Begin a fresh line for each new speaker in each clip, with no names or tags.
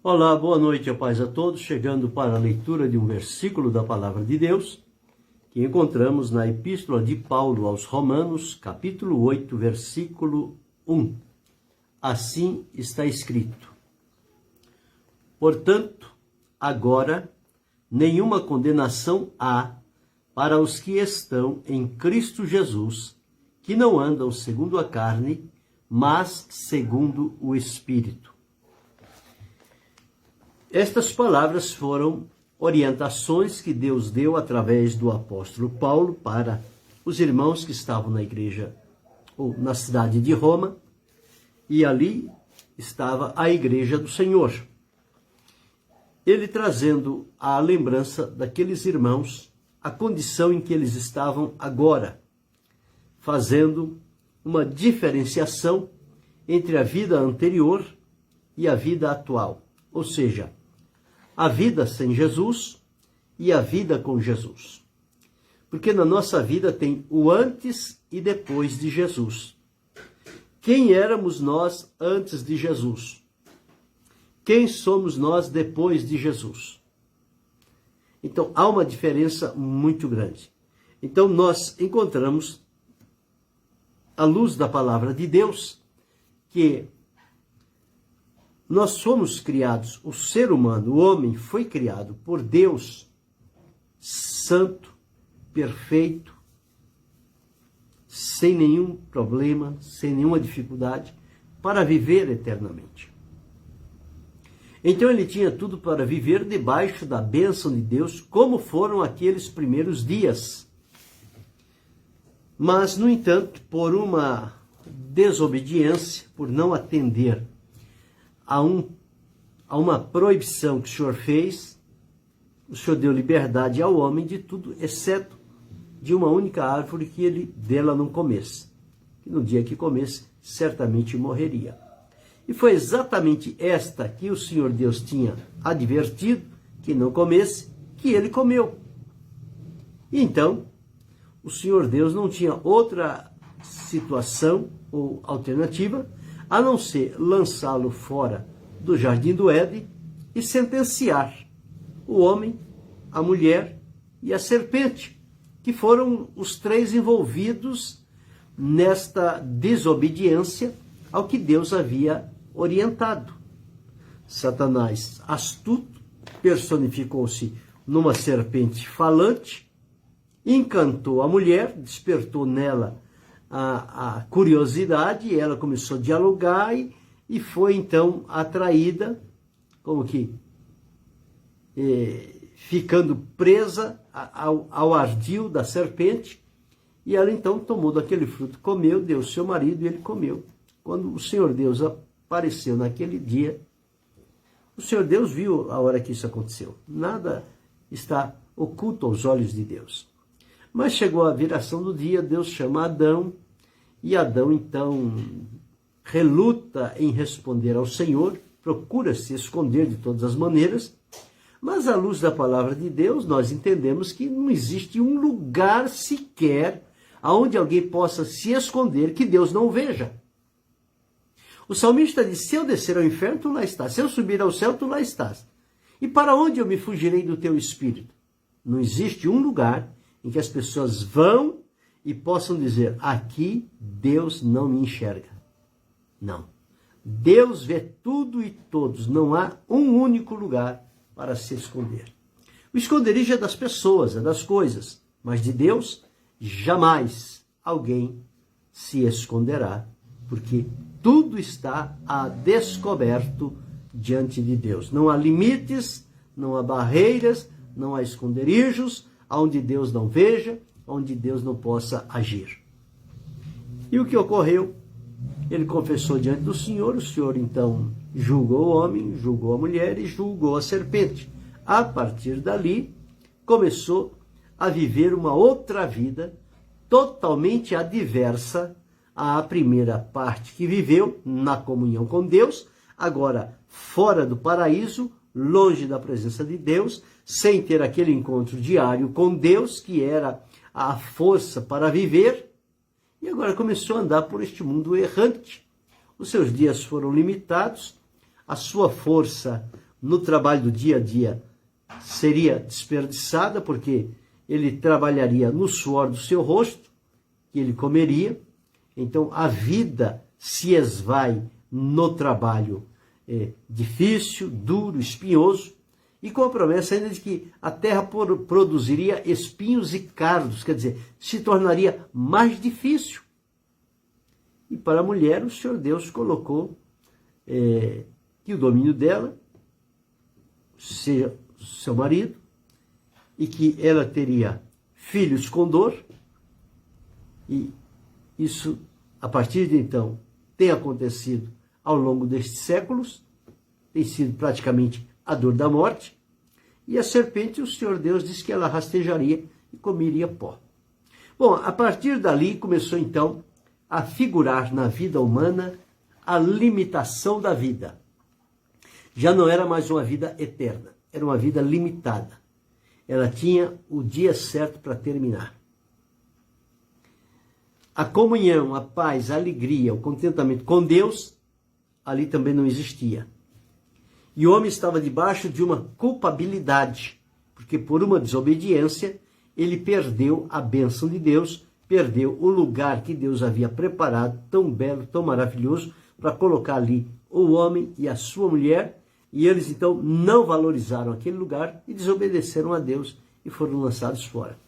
Olá, boa noite, a paz a todos, chegando para a leitura de um versículo da Palavra de Deus, que encontramos na Epístola de Paulo aos Romanos, capítulo 8, versículo 1. Assim está escrito: Portanto, agora, nenhuma condenação há para os que estão em Cristo Jesus, que não andam segundo a carne, mas segundo o Espírito. Estas palavras foram orientações que Deus deu através do apóstolo Paulo para os irmãos que estavam na igreja, ou na cidade de Roma, e ali estava a igreja do Senhor. Ele trazendo à lembrança daqueles irmãos a condição em que eles estavam agora, fazendo uma diferenciação entre a vida anterior e a vida atual, ou seja, a vida sem Jesus e a vida com Jesus. Porque na nossa vida tem o antes e depois de Jesus. Quem éramos nós antes de Jesus? Quem somos nós depois de Jesus? Então, há uma diferença muito grande. Então, nós encontramos, à luz da palavra de Deus, que nós fomos criados, o ser humano, o homem, foi criado por Deus, santo, perfeito, sem nenhum problema, sem nenhuma dificuldade, para viver eternamente. Então ele tinha tudo para viver debaixo da bênção de Deus, como foram aqueles primeiros dias. Mas, no entanto, por uma desobediência, por não atender a uma proibição que o Senhor fez, o Senhor deu liberdade ao homem de tudo, exceto de uma única árvore que ele dela não comesse. E no dia que comesse, certamente morreria. E foi exatamente esta que o Senhor Deus tinha advertido, que não comesse, que ele comeu. E então, o Senhor Deus não tinha outra situação ou alternativa a não ser lançá-lo fora do jardim do Éden e sentenciar o homem, a mulher e a serpente, que foram os três envolvidos nesta desobediência ao que Deus havia orientado. Satanás, astuto, personificou-se numa serpente falante, encantou a mulher, despertou nela a curiosidade, e ela começou a dialogar e foi então atraída, como que ficando presa ao ardil da serpente, e ela então tomou daquele fruto, comeu, deu ao seu marido e ele comeu. Quando o Senhor Deus apareceu naquele dia, o Senhor Deus viu a hora que isso aconteceu. Nada está oculto aos olhos de Deus. Mas chegou a viração do dia, Deus chama Adão, e Adão então reluta em responder ao Senhor, procura se esconder de todas as maneiras, mas à luz da palavra de Deus nós entendemos que não existe um lugar sequer aonde alguém possa se esconder que Deus não veja. O salmista diz: se eu descer ao inferno, tu lá estás, se eu subir ao céu, tu lá estás. E para onde eu me fugirei do teu espírito? Não existe um lugar em que as pessoas vão e possam dizer: aqui Deus não me enxerga. Não. Deus vê tudo e todos. Não há um único lugar para se esconder. O esconderijo é das pessoas, é das coisas. Mas de Deus, jamais alguém se esconderá. Porque tudo está a descoberto diante de Deus. Não há limites, não há barreiras, não há esconderijos, onde Deus não veja, onde Deus não possa agir. E o que ocorreu? Ele confessou diante do Senhor, o Senhor então julgou o homem, julgou a mulher e julgou a serpente. A partir dali, começou a viver uma outra vida, totalmente adversa à primeira parte que viveu, na comunhão com Deus, agora fora do paraíso, longe da presença de Deus, sem ter aquele encontro diário com Deus, que era a força para viver, e agora começou a andar por este mundo errante. Os seus dias foram limitados, a sua força no trabalho do dia a dia seria desperdiçada, porque ele trabalharia no suor do seu rosto, que ele comeria. Então a vida se esvai no trabalho difícil, duro, espinhoso, e com a promessa ainda de que a terra produziria espinhos e cardos, quer dizer, se tornaria mais difícil. E para a mulher, o Senhor Deus colocou que o domínio dela seja seu marido, e que ela teria filhos com dor, e isso, a partir de então, tem acontecido ao longo destes séculos, tem sido praticamente a dor da morte, e a serpente, o Senhor Deus disse que ela rastejaria e comeria pó. Bom, a partir dali começou então a figurar na vida humana a limitação da vida. Já não era mais uma vida eterna, era uma vida limitada. Ela tinha o dia certo para terminar. A comunhão, a paz, a alegria, o contentamento com Deus, ali também não existia. E o homem estava debaixo de uma culpabilidade, porque por uma desobediência, ele perdeu a bênção de Deus, perdeu o lugar que Deus havia preparado, tão belo, tão maravilhoso, para colocar ali o homem e a sua mulher, e eles então não valorizaram aquele lugar e desobedeceram a Deus e foram lançados fora.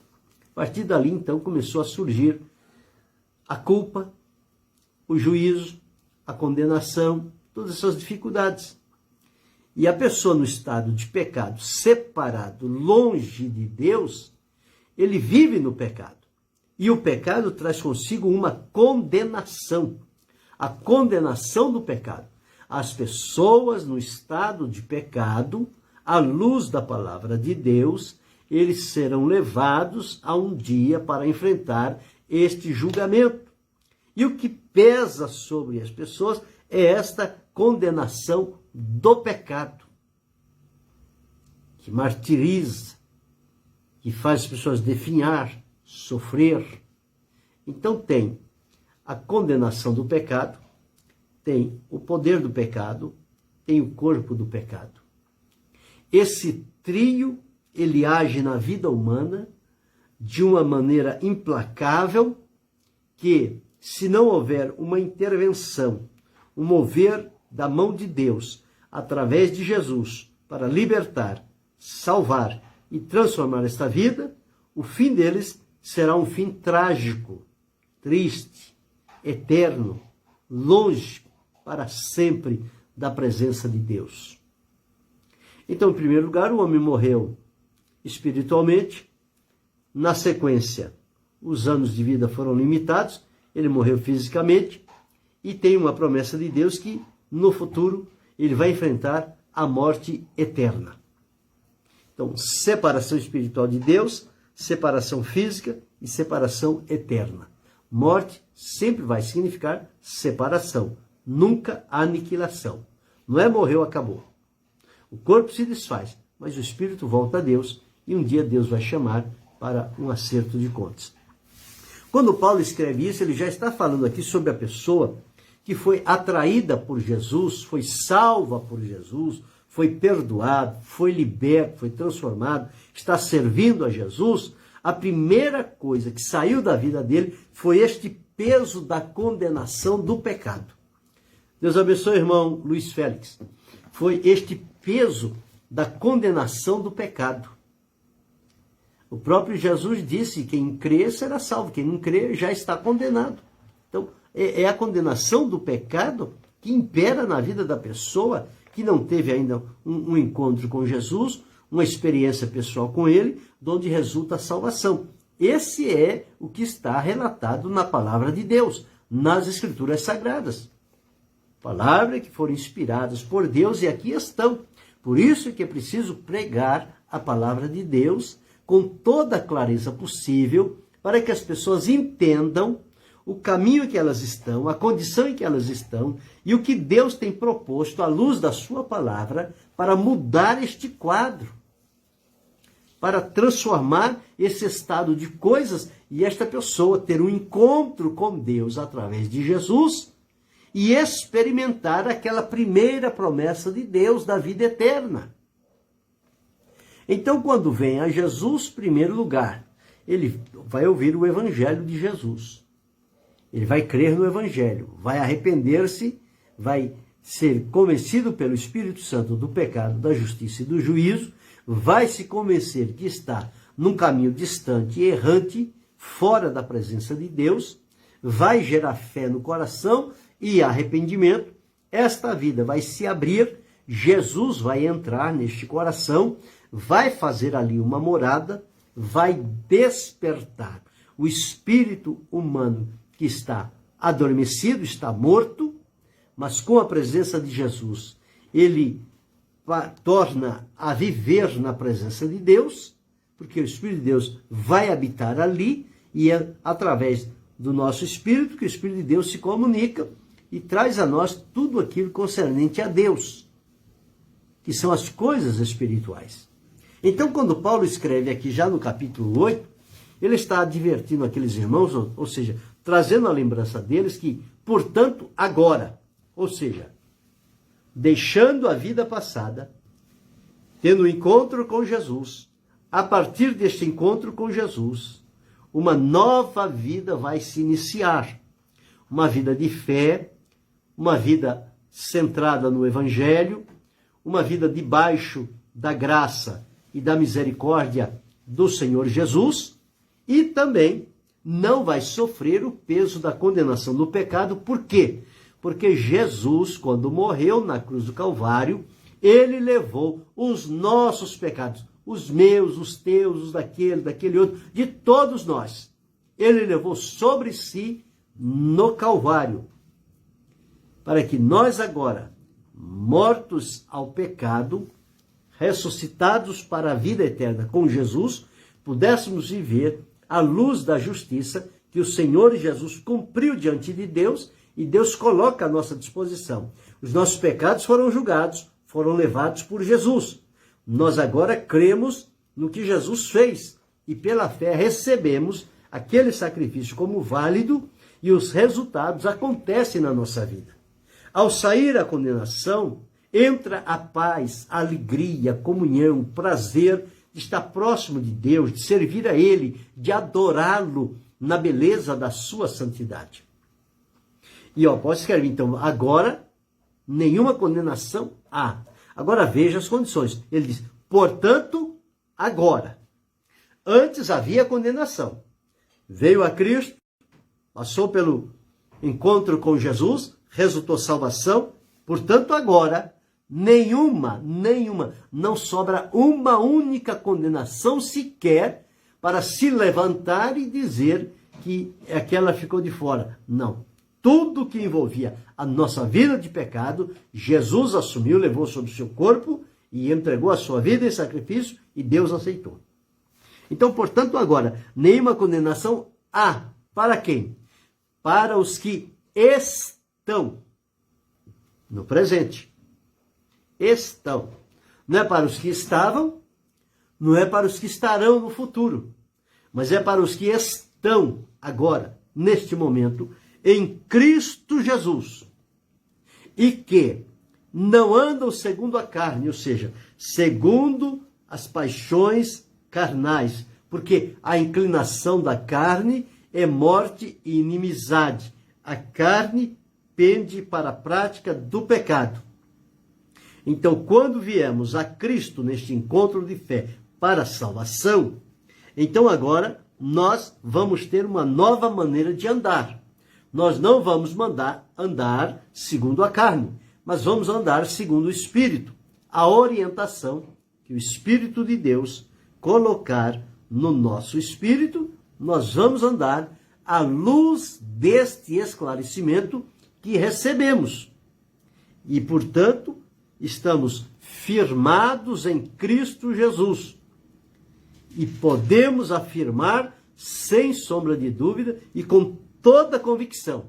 A partir dali então começou a surgir a culpa, o juízo, a condenação, todas essas dificuldades. E a pessoa no estado de pecado, separado, longe de Deus, ele vive no pecado. E o pecado traz consigo uma condenação. A condenação do pecado. As pessoas no estado de pecado, à luz da palavra de Deus, eles serão levados a um dia para enfrentar este julgamento. E o que pesa sobre as pessoas é esta condenação do pecado, que martiriza, que faz as pessoas definhar, sofrer. Então tem a condenação do pecado, tem o poder do pecado, tem o corpo do pecado. Esse trio, ele age na vida humana de uma maneira implacável, que se não houver uma intervenção, um mover da mão de Deus, através de Jesus, para libertar, salvar e transformar esta vida, o fim deles será um fim trágico, triste, eterno, longe para sempre da presença de Deus. Então, em primeiro lugar, o homem morreu espiritualmente. Na sequência, os anos de vida foram limitados, ele morreu fisicamente, e tem uma promessa de Deus que, no futuro, ele vai enfrentar a morte eterna. Então, separação espiritual de Deus, separação física e separação eterna. Morte sempre vai significar separação, nunca aniquilação. Não é morreu, acabou. O corpo se desfaz, mas o espírito volta a Deus, e um dia Deus vai chamar para um acerto de contas. Quando Paulo escreve isso, ele já está falando aqui sobre a pessoa que foi atraída por Jesus, foi salva por Jesus, foi perdoado, foi liberto, foi transformado, está servindo a Jesus. A primeira coisa que saiu da vida dele foi este peso da condenação do pecado. Deus abençoe, irmão Luiz Félix. Foi este peso da condenação do pecado. O próprio Jesus disse: quem crê será salvo, quem não crê já está condenado. Então, é a condenação do pecado que impera na vida da pessoa que não teve ainda um encontro com Jesus, uma experiência pessoal com ele, de onde resulta a salvação. Esse é o que está relatado na palavra de Deus, nas Escrituras Sagradas. Palavras que foram inspiradas por Deus e aqui estão. Por isso que é preciso pregar a palavra de Deus com toda a clareza possível, para que as pessoas entendam o caminho em que elas estão, a condição em que elas estão, e o que Deus tem proposto à luz da sua palavra para mudar este quadro, para transformar esse estado de coisas e esta pessoa ter um encontro com Deus através de Jesus, e experimentar aquela primeira promessa de Deus da vida eterna. Então, quando vem a Jesus, em primeiro lugar, ele vai ouvir o Evangelho de Jesus. Ele vai crer no Evangelho, vai arrepender-se, vai ser convencido pelo Espírito Santo do pecado, da justiça e do juízo, vai se convencer que está num caminho distante e errante, fora da presença de Deus, vai gerar fé no coração e arrependimento. Esta vida vai se abrir, Jesus vai entrar neste coração, vai fazer ali uma morada, vai despertar o espírito humano que está adormecido, está morto, mas com a presença de Jesus, ele torna a viver na presença de Deus, porque o Espírito de Deus vai habitar ali, e é através do nosso espírito que o Espírito de Deus se comunica e traz a nós tudo aquilo concernente a Deus, que são as coisas espirituais. Então, quando Paulo escreve aqui já no capítulo 8, ele está advertindo aqueles irmãos, ou seja, trazendo a lembrança deles que, portanto, agora, ou seja, deixando a vida passada, tendo um encontro com Jesus, a partir deste encontro com Jesus, uma nova vida vai se iniciar. Uma vida de fé, uma vida centrada no Evangelho, uma vida debaixo da graça e da misericórdia do Senhor Jesus, e também não vai sofrer o peso da condenação do pecado. Por quê? Porque Jesus, quando morreu na cruz do Calvário, ele levou os nossos pecados, os meus, os teus, os daquele outro, de todos nós. Ele levou sobre si no Calvário, para que nós agora, mortos ao pecado, ressuscitados para a vida eterna com Jesus, pudéssemos viver à luz da justiça que o Senhor Jesus cumpriu diante de Deus, e Deus coloca à nossa disposição. Os nossos pecados foram julgados, foram levados por Jesus. Nós agora cremos no que Jesus fez e pela fé recebemos aquele sacrifício como válido, e os resultados acontecem na nossa vida. Ao sair a condenação, entra a paz, a alegria, a comunhão, o prazer de estar próximo de Deus, de servir a Ele, de adorá-lo na beleza da sua santidade. E Paulo escreve, então, agora nenhuma condenação há. Agora veja as condições. Ele diz, portanto, agora. Antes havia condenação. Veio a Cristo, passou pelo encontro com Jesus, resultou salvação. Portanto, agora, nenhuma, não sobra uma única condenação sequer para se levantar e dizer que aquela ficou de fora. Não. Tudo que envolvia a nossa vida de pecado, Jesus assumiu, levou sobre o seu corpo e entregou a sua vida em sacrifício, e Deus aceitou. Então, portanto, agora, nenhuma condenação há. Para quem? Para os que estão no presente. Estão. Não é para os que estavam, não é para os que estarão no futuro, mas é para os que estão agora, neste momento, em Cristo Jesus, e que não andam segundo a carne, ou seja, segundo as paixões carnais, porque a inclinação da carne é morte e inimizade. A carne pende para a prática do pecado. Então, quando viemos a Cristo neste encontro de fé para a salvação, então agora nós vamos ter uma nova maneira de andar. Nós não vamos andar segundo a carne, mas vamos andar segundo o Espírito. A orientação que o Espírito de Deus colocar no nosso espírito, nós vamos andar à luz deste esclarecimento que recebemos. E, portanto, estamos firmados em Cristo Jesus. E podemos afirmar, sem sombra de dúvida e com toda convicção,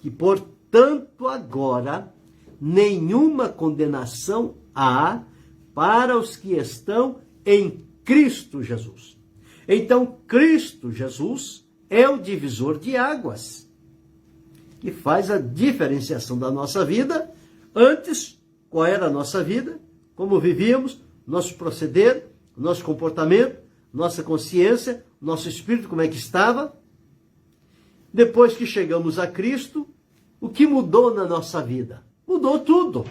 que, portanto, agora, nenhuma condenação há para os que estão em Cristo Jesus. Então, Cristo Jesus é o divisor de águas. que faz a diferenciação da nossa vida. Antes, qual era a nossa vida, como vivíamos, nosso proceder, nosso comportamento, nossa consciência, nosso espírito, como é que estava. Depois que chegamos a Cristo, o que mudou na nossa vida? Mudou tudo.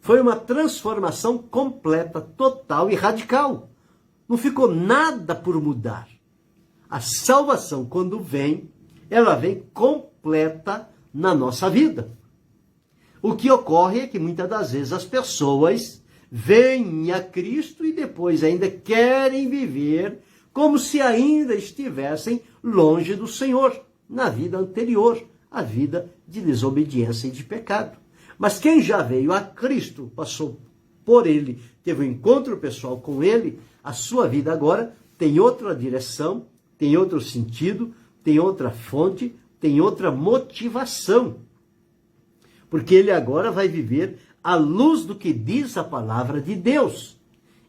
Foi uma transformação completa, total e radical. Não ficou nada por mudar. A salvação, quando vem, ela vem completa na nossa vida. O que ocorre é que muitas das vezes as pessoas vêm a Cristo e depois ainda querem viver como se ainda estivessem longe do Senhor, na vida anterior, a vida de desobediência e de pecado. Mas quem já veio a Cristo, passou por Ele, teve um encontro pessoal com Ele, a sua vida agora tem outra direção, tem outro sentido, tem outra fonte, tem outra motivação. Porque ele agora vai viver à luz do que diz a palavra de Deus.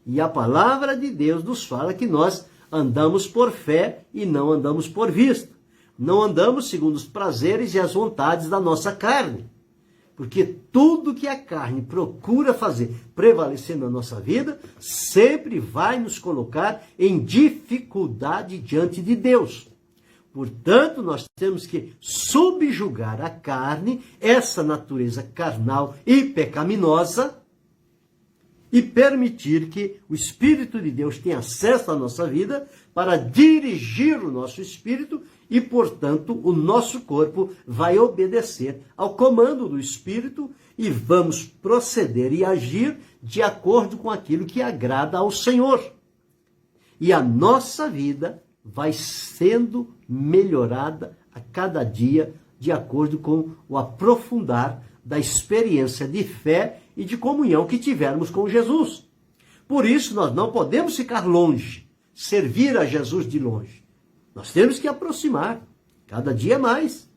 E a palavra de Deus nos fala que nós andamos por fé e não andamos por vista. Não andamos segundo os prazeres e as vontades da nossa carne. Porque tudo que a carne procura fazer prevalecer na nossa vida, sempre vai nos colocar em dificuldade diante de Deus. Portanto, nós temos que subjugar a carne, essa natureza carnal e pecaminosa, e permitir que o Espírito de Deus tenha acesso à nossa vida para dirigir o nosso espírito e, portanto, o nosso corpo vai obedecer ao comando do Espírito e vamos proceder e agir de acordo com aquilo que agrada ao Senhor. E a nossa vida vai sendo melhorada a cada dia de acordo com o aprofundar da experiência de fé e de comunhão que tivermos com Jesus. Por isso, nós não podemos ficar longe, servir a Jesus de longe. Nós temos que aproximar, cada dia mais.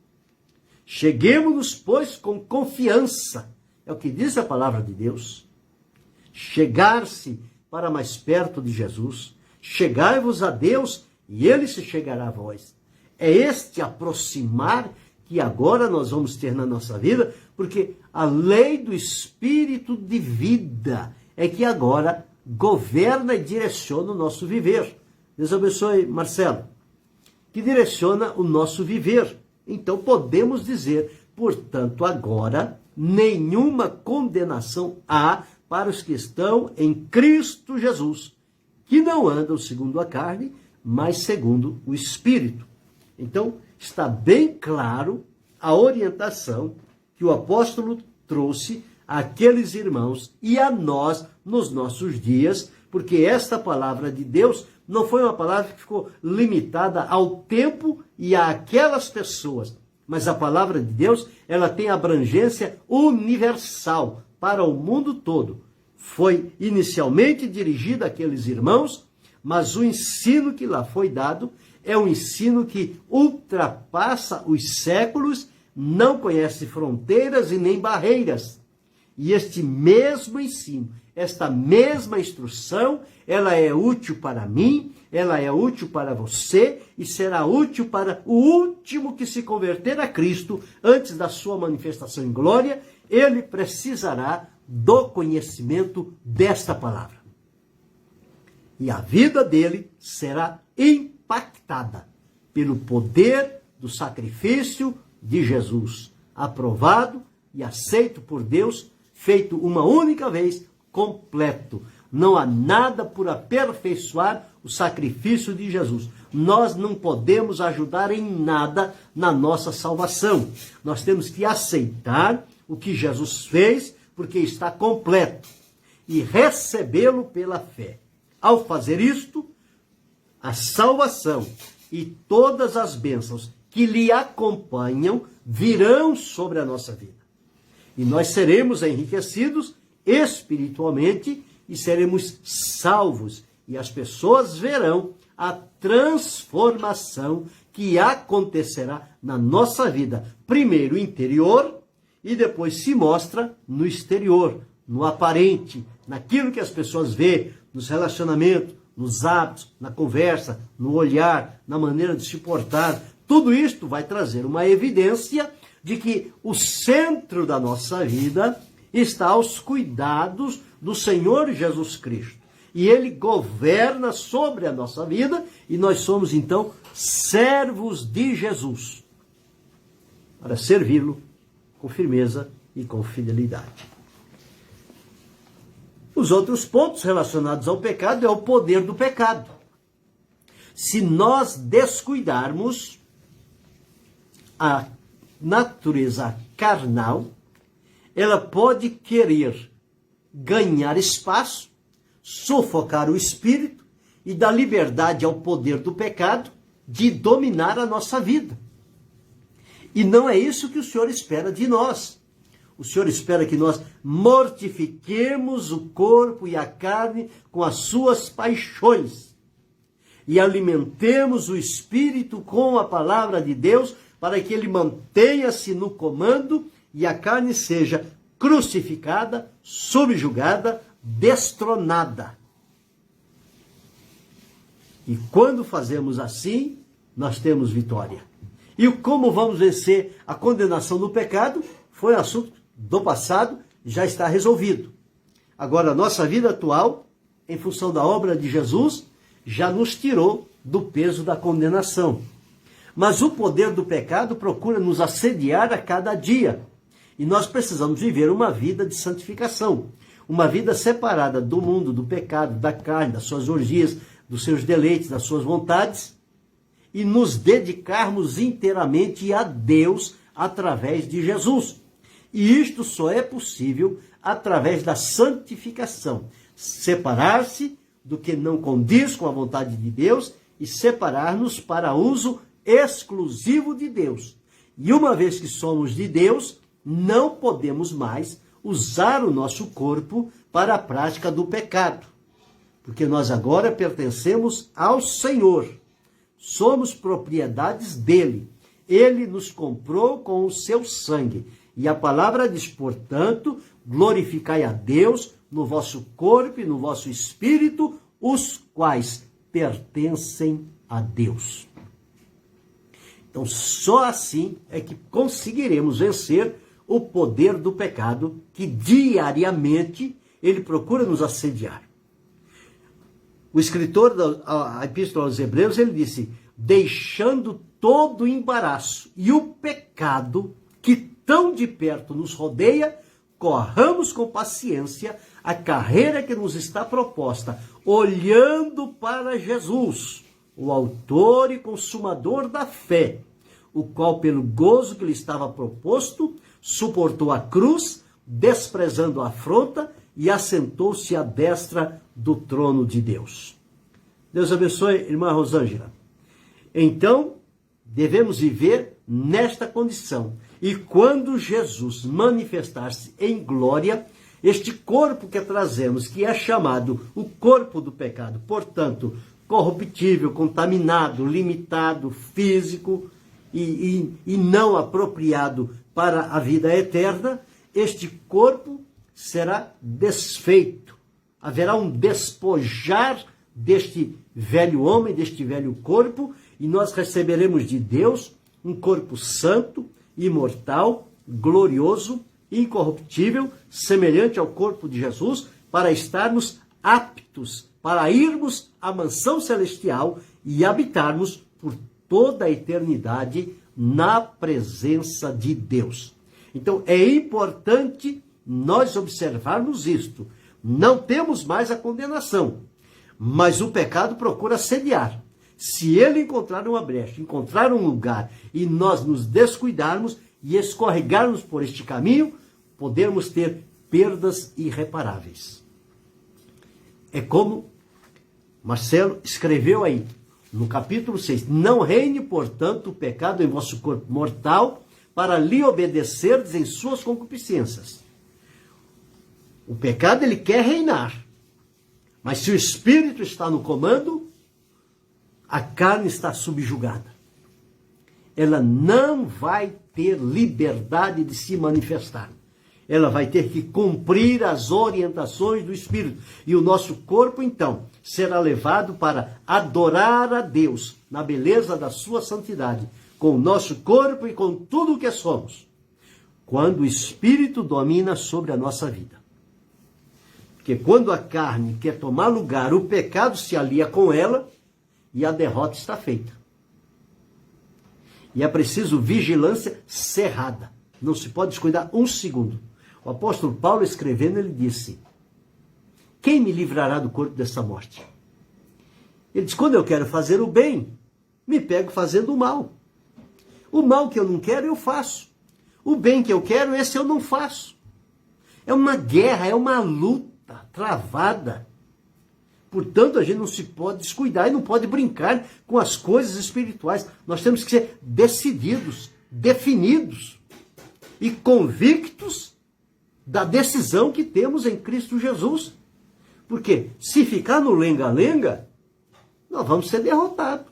Cheguemos-nos, pois, com confiança. É o que diz a palavra de Deus. Chegar-se para mais perto de Jesus. Chegai-vos a Deus e Ele se chegará a vós. É este aproximar que agora nós vamos ter na nossa vida, porque a lei do Espírito de vida é que agora governa e direciona o nosso viver. Deus abençoe, Marcelo. Que direciona o nosso viver. Então podemos dizer, portanto, agora, nenhuma condenação há para os que estão em Cristo Jesus, que não andam segundo a carne, mas segundo o Espírito. Então, está bem claro a orientação que o apóstolo trouxe àqueles irmãos e a nós nos nossos dias, porque esta palavra de Deus não foi uma palavra que ficou limitada ao tempo e àquelas pessoas, mas a palavra de Deus, ela tem abrangência universal para o mundo todo. Foi inicialmente dirigida àqueles irmãos, mas o ensino que lá foi dado é um ensino que ultrapassa os séculos, não conhece fronteiras e nem barreiras. E este mesmo ensino, esta mesma instrução, ela é útil para mim, ela é útil para você e será útil para o último que se converter a Cristo antes da sua manifestação em glória. Ele precisará do conhecimento desta palavra. E a vida dele será impactada pelo poder do sacrifício de Jesus, aprovado e aceito por Deus, feito uma única vez, completo. Não há nada por aperfeiçoar o sacrifício de Jesus. Nós não podemos ajudar em nada na nossa salvação. Nós temos que aceitar o que Jesus fez, porque está completo, e recebê-lo pela fé. Ao fazer isto, a salvação e todas as bênçãos que lhe acompanham virão sobre a nossa vida. E nós seremos enriquecidos espiritualmente e seremos salvos. E as pessoas verão a transformação que acontecerá na nossa vida. Primeiro interior e depois se mostra no exterior, no aparente, naquilo que as pessoas vê, nos relacionamentos, nos hábitos, na conversa, no olhar, na maneira de se portar. Tudo isto vai trazer uma evidência de que o centro da nossa vida está aos cuidados do Senhor Jesus Cristo. E Ele governa sobre a nossa vida e nós somos, então, servos de Jesus para servi-lo com firmeza e com fidelidade. Os outros pontos relacionados ao pecado é o poder do pecado. Se nós descuidarmos a natureza carnal, ela pode querer ganhar espaço, sufocar o espírito e dar liberdade ao poder do pecado de dominar a nossa vida. E não é isso que o Senhor espera de nós. O Senhor espera que nós mortifiquemos o corpo e a carne com as suas paixões e alimentemos o espírito com a palavra de Deus para que ele mantenha-se no comando e a carne seja crucificada, subjugada, destronada. E quando fazemos assim, nós temos vitória. E como vamos vencer a condenação do pecado foi um assunto do passado, já está resolvido. Agora, a nossa vida atual, em função da obra de Jesus, já nos tirou do peso da condenação. Mas o poder do pecado procura nos assediar a cada dia. E nós precisamos viver uma vida de santificação. Uma vida separada do mundo, do pecado, da carne, das suas orgias, dos seus deleites, das suas vontades. E nos dedicarmos inteiramente a Deus através de Jesus. E isto só é possível através da santificação. Separar-se do que não condiz com a vontade de Deus e separar-nos para uso exclusivo de Deus. E uma vez que somos de Deus, não podemos mais usar o nosso corpo para a prática do pecado. Porque nós agora pertencemos ao Senhor. Somos propriedades dele. Ele nos comprou com o seu sangue. E a palavra diz, portanto, glorificai a Deus no vosso corpo e no vosso espírito, os quais pertencem a Deus. Então, só assim é que conseguiremos vencer o poder do pecado que diariamente ele procura nos assediar. O escritor da Epístola aos Hebreus, ele disse, deixando todo o embaraço e o pecado que tão de perto nos rodeia, corramos com paciência a carreira que nos está proposta, olhando para Jesus, o autor e consumador da fé, o qual, pelo gozo que lhe estava proposto, suportou a cruz, desprezando a afronta, e assentou-se à destra do trono de Deus. Deus abençoe, irmã Rosângela. Então, devemos viver nesta condição. E quando Jesus manifestar-se em glória, este corpo que trazemos, que é chamado o corpo do pecado, portanto, corruptível, contaminado, limitado, físico e não apropriado para a vida eterna, este corpo será desfeito. Haverá um despojar deste velho homem, deste velho corpo, e nós receberemos de Deus um corpo santo, imortal, glorioso, incorruptível, semelhante ao corpo de Jesus, para estarmos aptos para irmos à mansão celestial e habitarmos por toda a eternidade na presença de Deus. Então é importante nós observarmos isto. Não temos mais a condenação, mas o pecado procura assediar. Se ele encontrar uma brecha, encontrar um lugar e nós nos descuidarmos e escorregarmos por este caminho, podemos ter perdas irreparáveis. É como Marcelo escreveu aí, no capítulo 6, não reine, portanto, o pecado em vosso corpo mortal, para lhe obedecerdes em suas concupiscências. O pecado, ele quer reinar, mas se o Espírito está no comando, a carne está subjugada. Ela não vai ter liberdade de se manifestar. Ela vai ter que cumprir as orientações do Espírito. E o nosso corpo, então, será levado para adorar a Deus na beleza da sua santidade, com o nosso corpo e com tudo o que somos, quando o Espírito domina sobre a nossa vida. Porque quando a carne quer tomar lugar, o pecado se alia com ela e a derrota está feita. E é preciso vigilância cerrada. Não se pode descuidar um segundo. O apóstolo Paulo, escrevendo, ele disse: quem me livrará do corpo dessa morte? Ele diz: quando eu quero fazer o bem, me pego fazendo o mal. O mal que eu não quero, eu faço. O bem que eu quero, esse eu não faço. É uma guerra, é uma luta travada. Portanto, a gente não se pode descuidar e não pode brincar com as coisas espirituais. Nós temos que ser decididos, definidos e convictos da decisão que temos em Cristo Jesus. Porque se ficar no lenga-lenga, nós vamos ser derrotados.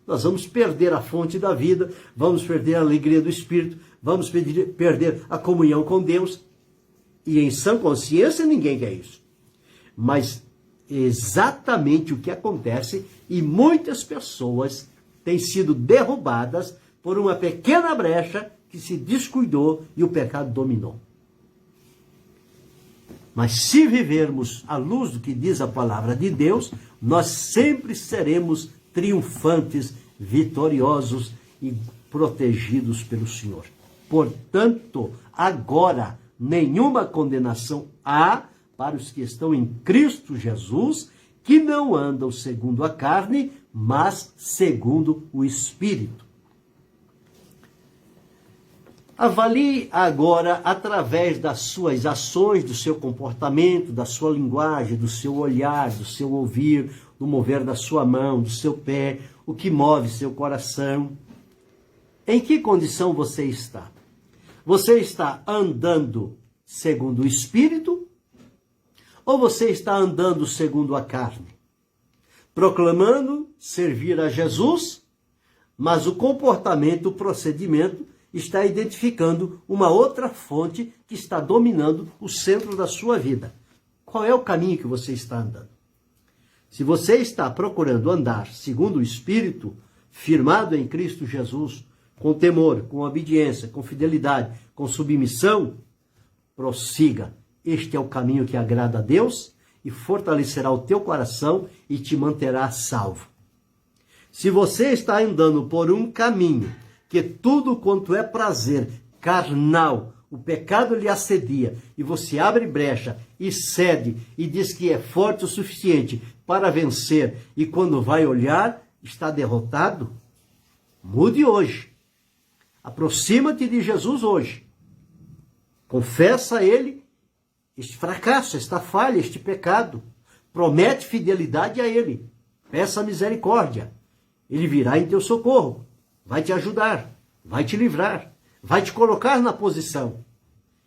Nós vamos perder a fonte da vida, vamos perder a alegria do Espírito, vamos perder a comunhão com Deus. E em sã consciência ninguém quer isso. Mas exatamente o que acontece, e muitas pessoas têm sido derrubadas por uma pequena brecha que se descuidou e o pecado dominou. Mas se vivermos à luz do que diz a palavra de Deus, nós sempre seremos triunfantes, vitoriosos e protegidos pelo Senhor. Portanto, agora, nenhuma condenação há para os que estão em Cristo Jesus, que não andam segundo a carne, mas segundo o Espírito. Avalie agora, através das suas ações, do seu comportamento, da sua linguagem, do seu olhar, do seu ouvir, do mover da sua mão, do seu pé, o que move seu coração. Em que condição você está? Você está andando segundo o Espírito ou você está andando segundo a carne? Proclamando servir a Jesus, mas o comportamento, o procedimento está identificando uma outra fonte que está dominando o centro da sua vida. Qual é o caminho que você está andando? Se você está procurando andar segundo o Espírito, firmado em Cristo Jesus, com temor, com obediência, com fidelidade, com submissão, prossiga. Este é o caminho que agrada a Deus e fortalecerá o teu coração e te manterá salvo. Se você está andando por um caminho que tudo quanto é prazer carnal, o pecado lhe assedia, e você abre brecha e cede e diz que é forte o suficiente para vencer, e quando vai olhar, está derrotado, mude hoje. Aproxima-te de Jesus hoje. Confessa a Ele este fracasso, esta falha, este pecado. Promete fidelidade a Ele. Peça misericórdia. Ele virá em teu socorro. Vai te ajudar, vai te livrar, vai te colocar na posição.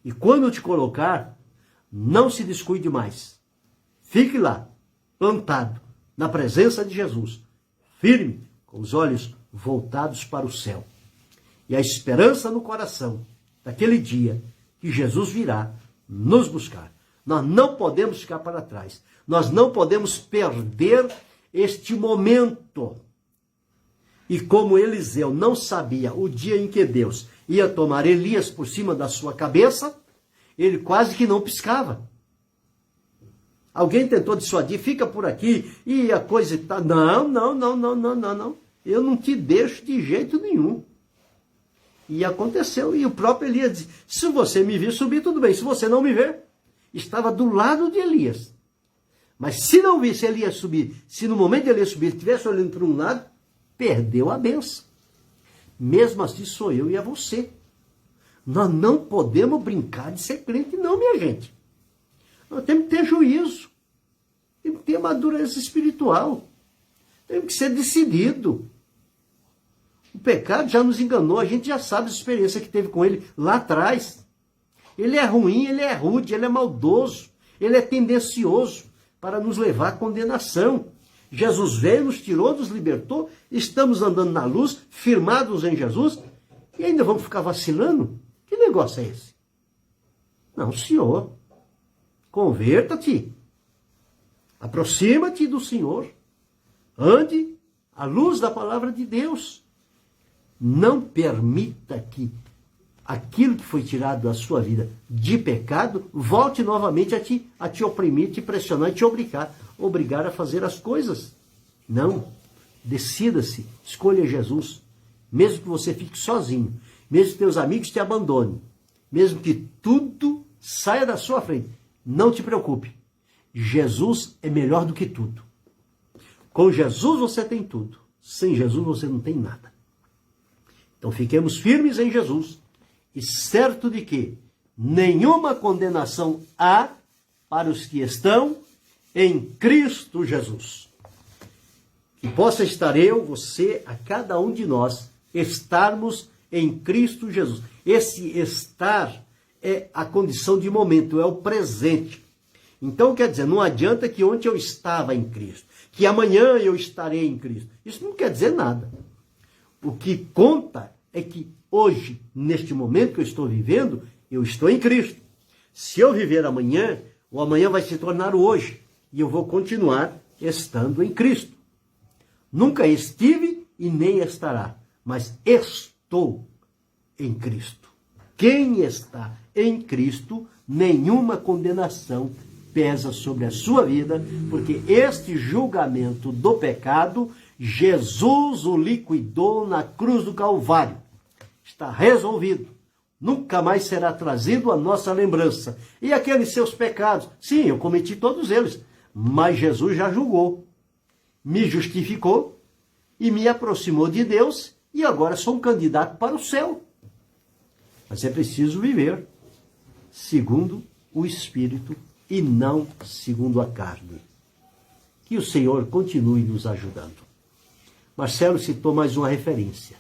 E quando te colocar, não se descuide mais. Fique lá, plantado, na presença de Jesus, firme, com os olhos voltados para o céu. E a esperança no coração daquele dia que Jesus virá nos buscar. Nós não podemos ficar para trás. Nós não podemos perder este momento. E como Eliseu não sabia o dia em que Deus ia tomar Elias por cima da sua cabeça, ele quase que não piscava. Alguém tentou dissuadir, fica por aqui, e a coisa está... Não. Eu não te deixo de jeito nenhum. E aconteceu, e o próprio Elias disse, se você me vir subir, tudo bem, se você não me ver, estava do lado de Elias. Mas se não visse Elias subir, se no momento de Elias subir, ele estivesse olhando para um lado, perdeu a benção. Mesmo assim sou eu e é você. Nós não podemos brincar de ser crente, não, minha gente. Nós temos que ter juízo. Temos que ter madureza espiritual. Temos que ser decidido. O pecado já nos enganou, a gente já sabe a experiência que teve com ele lá atrás. Ele é ruim, ele é rude, ele é maldoso, ele é tendencioso para nos levar à condenação. Jesus veio, nos tirou, nos libertou, estamos andando na luz, firmados em Jesus, e ainda vamos ficar vacilando? Que negócio é esse? Não, Senhor. Converta-te. Aproxima-te do Senhor. Ande à luz da palavra de Deus. Não permita que aquilo que foi tirado da sua vida de pecado volte novamente a te oprimir, te pressionar e te obrigar a fazer as coisas. Não. Decida-se, escolha Jesus. Mesmo que você fique sozinho, mesmo que teus amigos te abandonem, mesmo que tudo saia da sua frente, não te preocupe. Jesus é melhor do que tudo. Com Jesus você tem tudo. Sem Jesus você não tem nada. Então fiquemos firmes em Jesus e certo de que nenhuma condenação há para os que estão em Cristo Jesus. Que possa estar eu, você, a cada um de nós, estarmos em Cristo Jesus. Esse estar é a condição de momento, é o presente. Então, quer dizer, não adianta que ontem eu estava em Cristo, que amanhã eu estarei em Cristo. Isso não quer dizer nada. O que conta é que hoje, neste momento que eu estou vivendo, eu estou em Cristo. Se eu viver amanhã, o amanhã vai se tornar o hoje. E eu vou continuar estando em Cristo. Nunca estive e nem estará, mas estou em Cristo. Quem está em Cristo, nenhuma condenação pesa sobre a sua vida, porque este julgamento do pecado, Jesus o liquidou na cruz do Calvário. Está resolvido. Nunca mais será trazido à nossa lembrança. E aqueles seus pecados? Sim, eu cometi todos eles, mas Jesus já julgou. Me justificou e me aproximou de Deus e agora sou um candidato para o céu. Mas é preciso viver segundo o Espírito e não segundo a carne. Que o Senhor continue nos ajudando. Marcelo citou mais uma referência.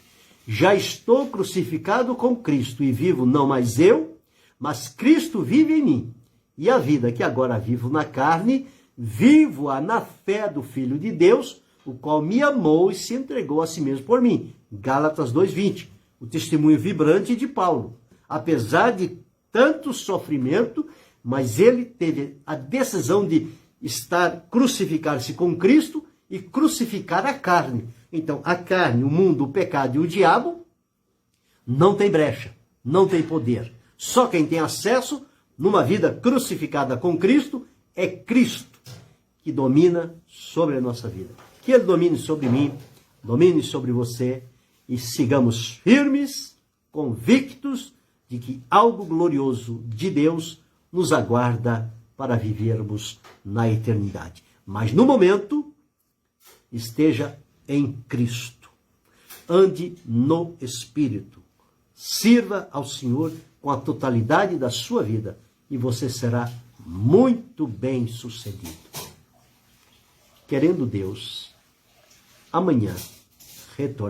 Já estou crucificado com Cristo e vivo não mais eu, mas Cristo vive em mim. E a vida que agora vivo na carne, vivo-a na fé do Filho de Deus, o qual me amou e se entregou a si mesmo por mim. Gálatas 2:20, o testemunho vibrante de Paulo. Apesar de tanto sofrimento, mas ele teve a decisão de crucificar-se com Cristo e crucificar a carne. Então, a carne, o mundo, o pecado e o diabo não tem brecha, não tem poder. Só quem tem acesso, numa vida crucificada com Cristo, é Cristo que domina sobre a nossa vida. Que Ele domine sobre mim, domine sobre você e sigamos firmes, convictos de que algo glorioso de Deus nos aguarda para vivermos na eternidade. Mas no momento, esteja em Cristo. Ande no Espírito. Sirva ao Senhor com a totalidade da sua vida e você será muito bem sucedido. Querendo Deus, amanhã retorne.